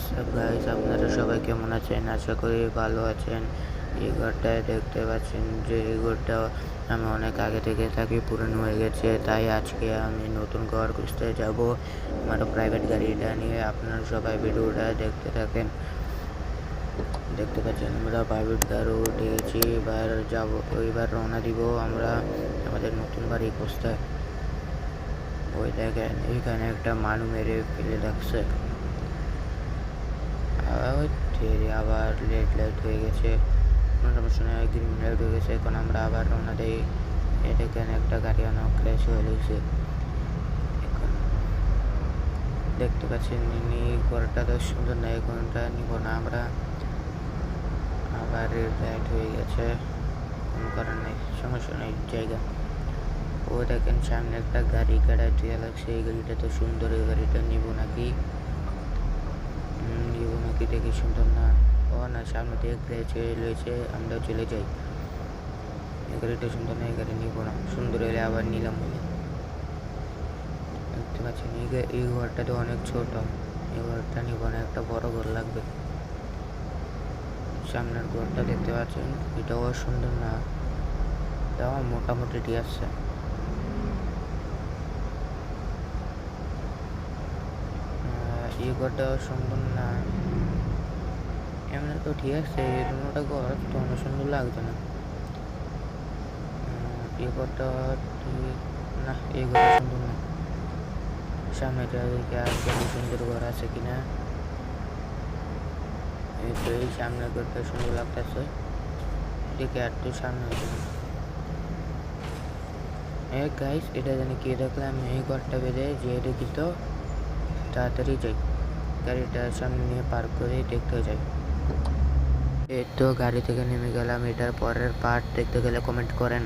WhatsApp guys, আপনারা সবাই কেমন আছেন? আশা করি ভালো আছেন। এই ঘরটায় দেখতে পাচ্ছেন যে এই ঘরটা আমি অনেক আগে থেকে থাকি, পুরনো হয়ে গেছে। তাই আজকে আমি নতুন ঘর খুঁজতে যাব আমার প্রাইভেট গাড়িটা নিয়ে। আপনারা সবাই ভিডিওটা দেখতে থাকেন। দেখতে পাচ্ছেন আমরা প্রাইভেট কার উঠে গেছি। এবার রওনা দিব আমরা আমাদের নতুন বাড়ি খুঁজতে। ওই দেখেন এখানে একটা মানুষ মেরে ফেলে রাখছে। আবার রেড লাইট হয়ে গেছে, কোনো সমস্যা নেই, গ্রিন লাইট হয়ে গেছে। এখন আমরা আবার রওনা দিই। এখানে একটা গাড়ি অনেক ক্র্যাশ হয়ে গেছে। এখন দেখতে পাচ্ছেন ঘরটা তো সুন্দর না, এখনটা নিব না আমরা। আবার রেড লাইট হয়ে গেছে, কোনো কারণ নেই, সমস্যা নেই জায়গা। ও দেখেন সামনে একটা গাড়ি কাটা দিয়ে লাগছে। এই গাড়িটা তো সুন্দর, এই গাড়িটা নিব নাকি দেখি সুন্দর না। ও না, সামনে দিয়ে রয়েছে, আমরা চলে যাই। এই গাড়িটা সুন্দর না, এই গাড়ি নিব না। সুন্দর হলে আবার নিলাম বলে। দেখতে পাচ্ছেন এই ঘরটা তো অনেক ছোট, এই ঘরটা নিব না, একটা বড় ঘর লাগবে। সামনের ঘরটা দেখতে পাচ্ছেন, এটাও সুন্দর না, এটাও মোটামুটি ঠিক আছে। এই ঘরটাও সুন্দর না, এমনি তো ঠিক আছে। এই দুটা ঘর তো অনেক সুন্দর লাগছে না। এই ঘরটা ঠিক না, এই ঘরটা সুন্দর না। সামনেটা দেখে আর কোনো সুন্দর ঘর আছে কিনা। এই তো এই সামনের ঘরটা সুন্দর লাগতেছে, দেখে আর তো সামনে হচ্ছে না। গাইস, এটা জানি কি দেখলাম, এই ঘরটা বেঁধে যে দেখি তো তাড়াতাড়ি যাই, গাড়িটা সামনে নিয়ে পার্ক করে দেখতে যাই। এই তো গাড়ি থেকে নেমে গেলাম। এটার পরের পার্ট দেখতে গেলে কমেন্ট করেন।